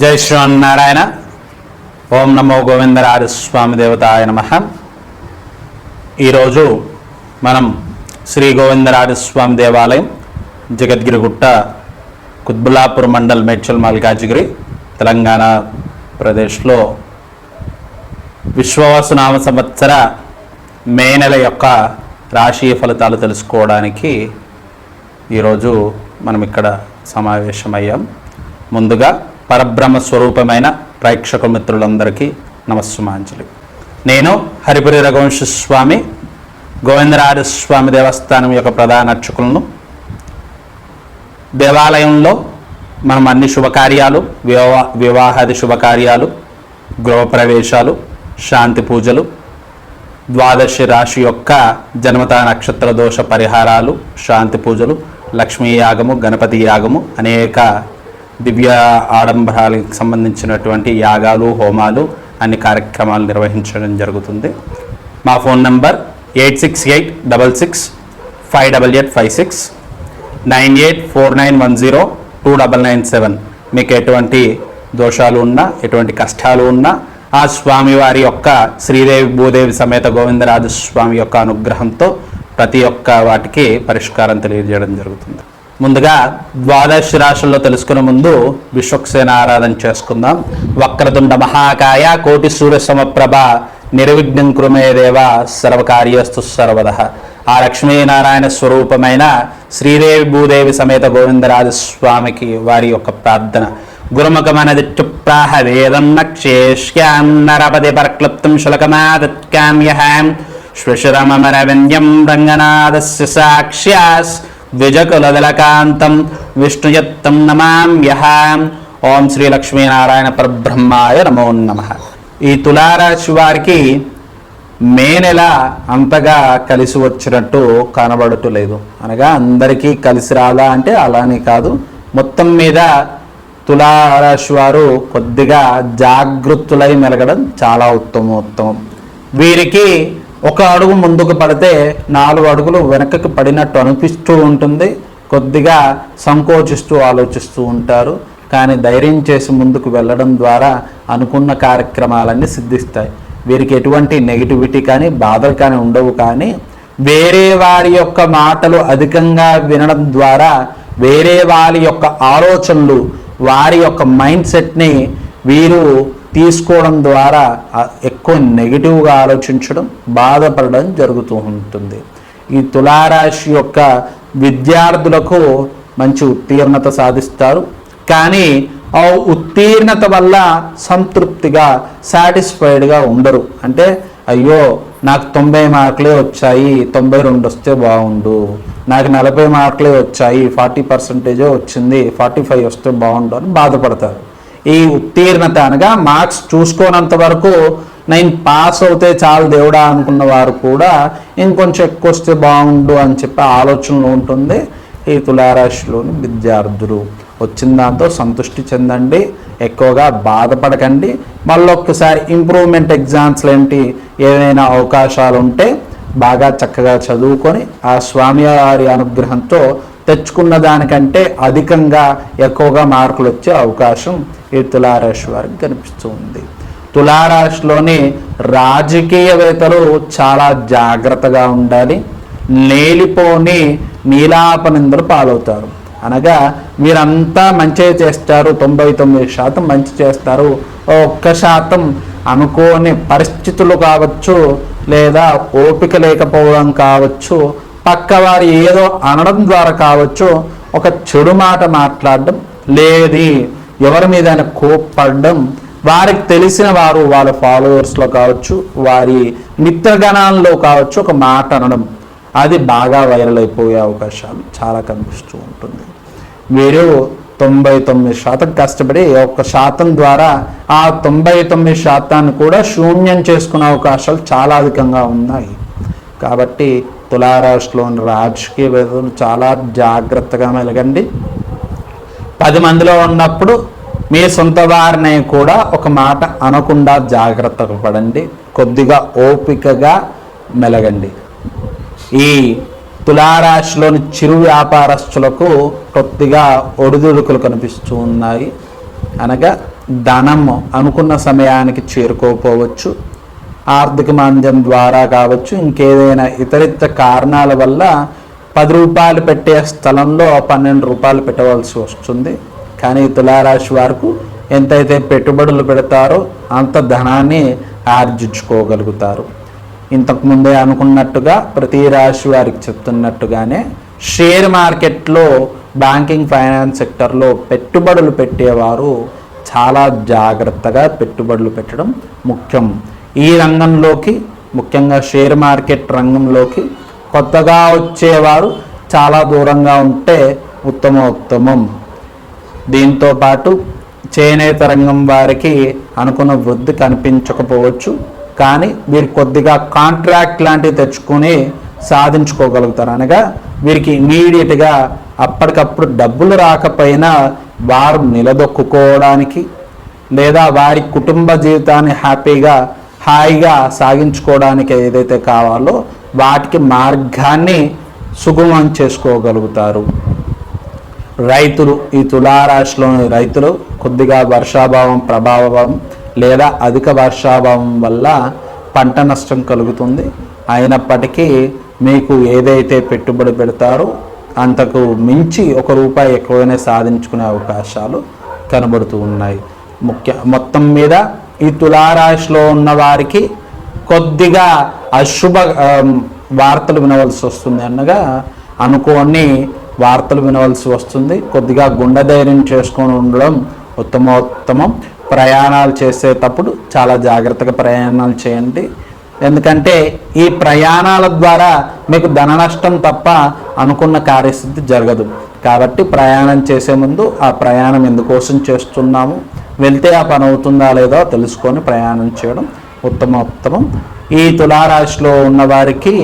జై శ్రీమన్నారాయణ. ఓం నమో గోవిందరాజ స్వామి దేవతాయ నమః. ఈరోజు మనం శ్రీ గోవిందరాజ స్వామి దేవాలయం, జగద్గిరిగుట్ట, కుత్బుల్లాపూర్ మండల్, మేడ్చల్ మల్కాజిగిరి, తెలంగాణ ప్రదేశ్లో విశ్వవసునామ సంవత్సర మే నెల యొక్క రాశి ఫలితాలు తెలుసుకోవడానికి ఈరోజు మనం ఇక్కడ సమావేశమయ్యాం. ముందుగా పరబ్రహ్మ స్వరూపమైన ప్రేక్షక మిత్రులందరికీ నమస్సుమాంజలి. నేను హరిపురి రఘువంశ స్వామి, గోవిందరాజ స్వామి దేవస్థానం యొక్క ప్రధాన అర్చకులను. దేవాలయంలో మనం అన్ని శుభకార్యాలు, వివాహాది శుభకార్యాలు, గృహప్రవేశాలు, శాంతి పూజలు, ద్వాదశి రాశి యొక్క జన్మత నక్షత్ర దోష పరిహారాలు, శాంతి పూజలు, లక్ష్మీ యాగము, గణపతి యాగము, అనేక దివ్య ఆడంబరాలకు సంబంధించినటువంటి యాగాలు, హోమాలు, అన్ని కార్యక్రమాలు నిర్వహించడం జరుగుతుంది. మా ఫోన్ నంబర్ 8686658856, 9849102997. మీకు ఎటువంటి దోషాలు ఉన్నా, ఎటువంటి కష్టాలు ఉన్నా ఆ స్వామివారి యొక్క శ్రీదేవి భూదేవి సమేత గోవిందరాజ స్వామి యొక్క అనుగ్రహంతో ప్రతి ఒక్క వాటికి పరిష్కారం తెలియజేయడం జరుగుతుంది. ముందుగా ద్వాదశ రాశుల్లో తెలుసుకునే ముందు విశ్వక్సేన ఆరాధన చేసుకుందాం. వక్రతుండ మహాకాయ కోటి సూర్య సమప్రభ నిర్విఘ్నం కురుమే దేవ సర్వకార్యస్తు సర్వదః. ఆ లక్ష్మీనారాయణ స్వరూపమైన శ్రీదేవి భూదేవి సమేత గోవిందరాజ స్వామికి వారి యొక్క ప్రార్థన. గురుముఖమనదిత్యుప్రాహ వేదం నక్షేష్యాం నరపతి పరక్లుప్తం శులకమాదత్కామ్యహాం శ్వశురమరవింద్యం రంగనాథస్య సాక్ష్యాస్ ద్విజకులదలకాంతం విష్ణుయత్తం నమామ్యహాం. ఓం శ్రీ లక్ష్మీనారాయణ పరబ్రహ్మాయ నమో నమః. ఈ తులారాశి వారికి మే నెల అంతగా కలిసి వచ్చినట్టు కనబడటలేదు. అనగా అందరికీ కలిసి రాదా అంటే అలానే కాదు. మొత్తం మీద తులారాశి వారు కొద్దిగా జాగృతులై మెలగడం చాలా ఉత్తమోత్తమం. వీరికి ఒక అడుగు ముందుకు పడితే 4 అడుగులు వెనకకు పడినట్టు అనిపిస్తూ ఉంటుంది. కొద్దిగా సంకోచిస్తూ ఆలోచిస్తూ ఉంటారు. కానీ ధైర్యం చేసి ముందుకు వెళ్ళడం ద్వారా అనుకున్న కార్యక్రమాలన్నీ సిద్ధిస్తాయి. వీరికి ఎటువంటి నెగిటివిటీ కానీ బాధలు కానీ ఉండవు. కానీ వేరే వారి యొక్క మాటలు అధికంగా వినడం ద్వారా, వేరే వారి యొక్క ఆలోచనలు, వారి యొక్క మైండ్ సెట్ని వీరు తీసుకోవడం ద్వారా ఎక్కువ నెగిటివ్గా ఆలోచించడం, బాధపడడం జరుగుతూ ఉంటుంది. ఈ తులారాశి యొక్క విద్యార్థులకు మంచి ఉత్తీర్ణత సాధిస్తారు. కానీ ఆ ఉత్తీర్ణత వల్ల సంతృప్తిగా, సాటిస్ఫైడ్గా ఉండరు. అంటే అయ్యో నాకు 90 మార్కులే వచ్చాయి, 92 వస్తే బాగుండు, నాకు 40 మార్కులే వచ్చాయి, 40% వచ్చింది, 45 వస్తే బాగుండు అని బాధపడతారు. ఈ ఉత్తీర్ణత అనగా మార్క్స్ చూసుకోనంత వరకు నేను పాస్ అవుతే చాలు దేవుడా అనుకున్న వారు కూడా ఇంకొంచెం ఎక్కువ వస్తే బాగుండు అని చెప్పి ఆలోచనలు ఉంటుంది. ఈ తులారాశిలోని విద్యార్థులు వచ్చిన దాంతో సంతృష్టి చెందండి, ఎక్కువగా బాధపడకండి. మళ్ళొక్కసారి ఇంప్రూవ్మెంట్ ఎగ్జామ్స్లు ఏంటి, ఏదైనా అవకాశాలు ఉంటే బాగా చక్కగా చదువుకొని ఆ స్వామివారి అనుగ్రహంతో తెచ్చుకున్న దానికంటే అధికంగా ఎక్కువగా మార్కులు వచ్చే అవకాశం ఈ తులారాశి వారికి కనిపిస్తూ ఉంది. తులారాశిలోని రాజకీయవేత్తలు చాలా జాగ్రత్తగా ఉండాలి. లేనిపోని నీలాపనిందలు పాలవుతారు. అనగా మీరంతా మంచిగా చేస్తారు, 99% మంచి చేస్తారు, 1% అనుకోని పరిస్థితులు కావచ్చు, లేదా ఓపిక లేకపోవడం కావచ్చు, పక్కవారు ఏదో అనడం ద్వారా కావచ్చు, ఒక చెడు మాట మాట్లాడడం, లేది ఎవరి మీద కోప్పడడం, వారికి తెలిసిన వారు వాళ్ళ ఫాలోవర్స్లో కావచ్చు, వారి మిత్రగణాల్లో కావచ్చు ఒక మాట అనడం, అది బాగా వైరల్ అయిపోయే అవకాశాలు చాలా కనిపిస్తూ ఉంటుంది. మీరు 99% కష్టపడి 1% ద్వారా ఆ 99% కూడా శూన్యం చేసుకునే అవకాశాలు చాలా అధికంగా ఉన్నాయి. కాబట్టి తులారాశిలోని రాజకీయవేత్తలు చాలా జాగ్రత్తగా మెలగండి. 10 మందిలో ఉన్నప్పుడు మీ సొంత వారిని కూడా ఒక మాట అనకుండా జాగ్రత్తగా పడండి. కొద్దిగా ఓపికగా మెలగండి. ఈ తులారాశిలోని చిరు వ్యాపారస్తులకు కొద్దిగా ఒడిదుడుకులు కనిపిస్తూ ఉన్నాయి. అనగా ధనం అనుకున్న సమయానికి చేరుకోకపోవచ్చు, ఆర్థిక మాంద్యం ద్వారా కావచ్చు, ఇంకేదైనా ఇతరితర కారణాల వల్ల 10 రూపాయలు పెట్టే స్థలంలో 12 రూపాయలు పెట్టవలసి వస్తుంది. కానీ తులారాశి వారికి ఎంతైతే పెట్టుబడులు పెడతారో అంత ధనాన్ని ఆర్జించుకోగలుగుతారు. ఇంతకుముందే అనుకున్నట్టుగా ప్రతి రాశి వారికి చెప్తున్నట్టుగానే షేర్ మార్కెట్లో, బ్యాంకింగ్, ఫైనాన్స్ సెక్టర్లో పెట్టుబడులు పెట్టేవారు చాలా జాగ్రత్తగా పెట్టుబడులు పెట్టడం ముఖ్యం. ఈ రంగంలోకి, ముఖ్యంగా షేర్ మార్కెట్ రంగంలోకి కొత్తగా వచ్చేవారు చాలా దూరంగా ఉంటే ఉత్తమం. దీంతో పాటు చేనేత రంగం వారికి అనుకున్న వృద్ధి కనిపించకపోవచ్చు, కానీ వీరు కొద్దిగా కాంట్రాక్ట్ లాంటివి తెచ్చుకొని సాధించుకోగలుగుతారు. అనగా వీరికి ఇమీడియట్గా అప్పటికప్పుడు డబ్బులు రాకపోయినా వారు నిలదొక్కుకోవడానికి లేదా వారి కుటుంబ జీవితాన్ని హాయిగా సాగించుకోవడానికి ఏదైతే కావాలో వాటికి మార్గాన్ని సుగమం చేసుకోగలుగుతారు. రైతులు, ఈ తులారాశిలోని రైతులు కొద్దిగా వర్షాభావం ప్రభావం లేదా అధిక వర్షాభావం వల్ల పంట నష్టం కలుగుతుంది. అయినప్పటికీ మీకు ఏదైతే పెట్టుబడి పెడతారో అంతకు మించి ₹1 ఎక్కువగానే సాధించుకునే అవకాశాలు కనబడుతూ ఉన్నాయి. మొత్తం మీద ఈ తులారాశిలో ఉన్న వారికి కొద్దిగా అశుభ వార్తలు వినవలసి వస్తుంది, అనగా అనుకోని వార్తలు వినవలసి వస్తుంది. కొద్దిగా గుండె ధైర్యం చేసుకొని ఉండడం ఉత్తమోత్తమం. ప్రయాణాలు చేసేటప్పుడు చాలా జాగ్రత్తగా ప్రయాణాలు చేయండి. ఎందుకంటే ఈ ప్రయాణాల ద్వారా మీకు ధన నష్టం తప్ప అనుకున్న కార్యసిద్ధి జరగదు. కాబట్టి ప్రయాణం చేసే ముందు ఆ ప్రయాణం ఎందుకోసం చేస్తున్నాము, వెళ్తే ఆ పని అవుతుందా లేదో తెలుసుకొని ప్రయాణం చేయడం ఉత్తమోత్తమం. ఈ తులారాశిలో ఉన్నవారికి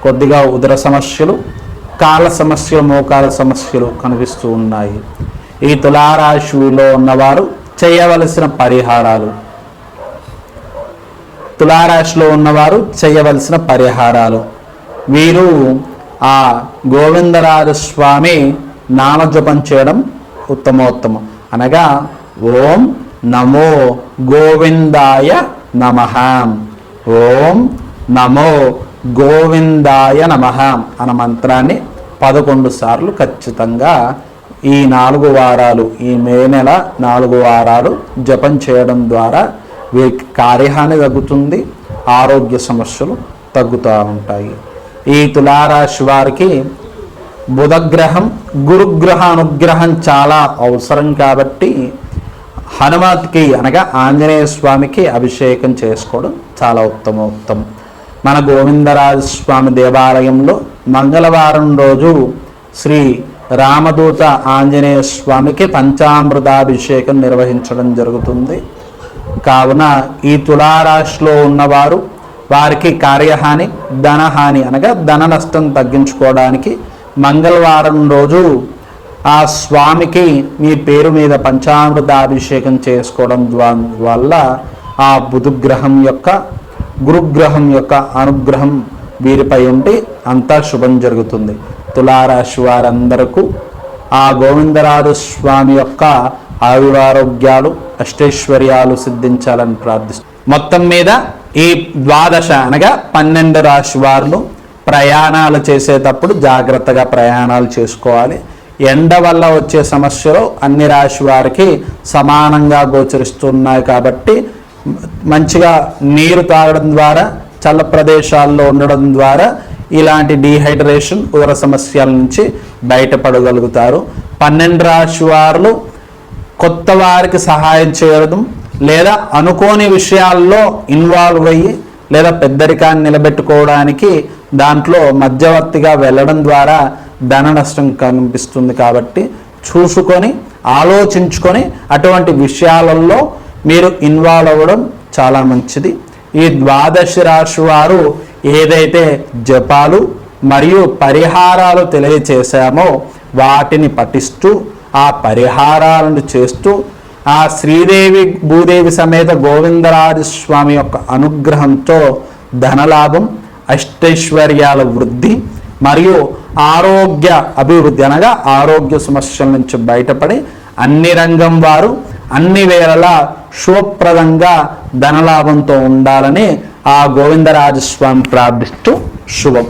కొద్దిగా ఉదర సమస్యలు, కాళ్ళ సమస్యలు, మోకాల సమస్యలు కనిపిస్తూ ఉన్నాయి. ఈ తులారాశిలో ఉన్నవారు చేయవలసిన పరిహారాలు, తులారాశిలో ఉన్నవారు చేయవలసిన పరిహారాలు, వీరు ఆ గోవిందరాజ స్వామి నామజపం చేయడం ఉత్తమోత్తమం. అనగా ఓం నమో గోవిందాయ నమః, ఓం నమో గోవిందాయ నమః అన్న మంత్రాన్ని 11 సార్లు ఖచ్చితంగా ఈ 4 వారాలు, ఈ మే నెల 4 వారాలు జపం చేయడం ద్వారా వీరికి కార్యహాని తగ్గుతుంది, ఆరోగ్య సమస్యలు తగ్గుతూ ఉంటాయి. ఈ తులారాశి వారికి బుధగ్రహం, గురుగ్రహ అనుగ్రహం చాలా అవసరం కాబట్టి హనుమతికి అనగా ఆంజనేయ స్వామికి అభిషేకం చేసుకోవడం చాలా ఉత్తమోత్తమం. మన గోవిందరాజ స్వామి దేవాలయంలో మంగళవారం రోజు శ్రీ రామదూత ఆంజనేయ స్వామికి పంచామృతాభిషేకం నిర్వహించడం జరుగుతుంది. కావున ఈ తులారాశిలో ఉన్నవారు వారికి కార్యహాని, ధనహాని అనగా ధన నష్టం తగ్గించుకోవడానికి మంగళవారం రోజు ఆ స్వామికి మీ పేరు మీద పంచామృతాభిషేకం చేసుకోవడం వల్ల ఆ బుధగ్రహం యొక్క, గురుగ్రహం యొక్క అనుగ్రహం వీరిపై ఉండి అంతా శుభం జరుగుతుంది. తులారాశి వారందరకు ఆ గోవిందరాజ స్వామి యొక్క ఆయురారోగ్యాలు, అష్టైశ్వర్యాలు సిద్ధించాలని ప్రార్థిస్తూ, మొత్తం మీద ఈ 12 అనగా 12 రాశి వారు ప్రయాణాలు చేసేటప్పుడు జాగ్రత్తగా ప్రయాణాలు చేసుకోవాలి. ఎండ వల్ల వచ్చే సమస్యలు అన్ని రాశి వారికి సమానంగా గోచరిస్తున్నాయి కాబట్టి మంచిగా నీరు తాగడం ద్వారా, చల్ల ప్రదేశాల్లో ఉండడం ద్వారా ఇలాంటి డీహైడ్రేషన్, ఉదర సమస్యల నుంచి బయటపడగలుగుతారు. 12 రాశి వారు కొత్త వారికి సహాయం చేయడం లేదా అనుకోని విషయాల్లో ఇన్వాల్వ్ అయ్యి లేదా పెద్దరికాన్ని నిలబెట్టుకోవడానికి దాంట్లో మధ్యవర్తిగా వెళ్ళడం ద్వారా ధన నష్టం కనిపిస్తుంది. కాబట్టి చూసుకొని, ఆలోచించుకొని అటువంటి విషయాలలో మీరు ఇన్వాల్వ్ అవ్వడం చాలా మంచిది. ఈ 12 రాశి వారు ఏదైతే జపాలు మరియు పరిహారాలు తెలియచేశామో వాటిని పఠిస్తూ, ఆ పరిహారాలను చేస్తూ, ఆ శ్రీదేవి భూదేవి సమేత గోవిందరాజ స్వామి యొక్క అనుగ్రహంతో ధనలాభం, అష్టైశ్వర్యాల వృద్ధి మరియు ఆరోగ్య అభివృద్ధి అనగా ఆరోగ్య సమస్యల నుంచి బయటపడి అన్ని రంగం వారు అన్ని వేళలా శుభప్రదంగా ధనలాభంతో ఉండాలని ఆ గోవిందరాజస్వామి ప్రార్థిస్తూ శుభం.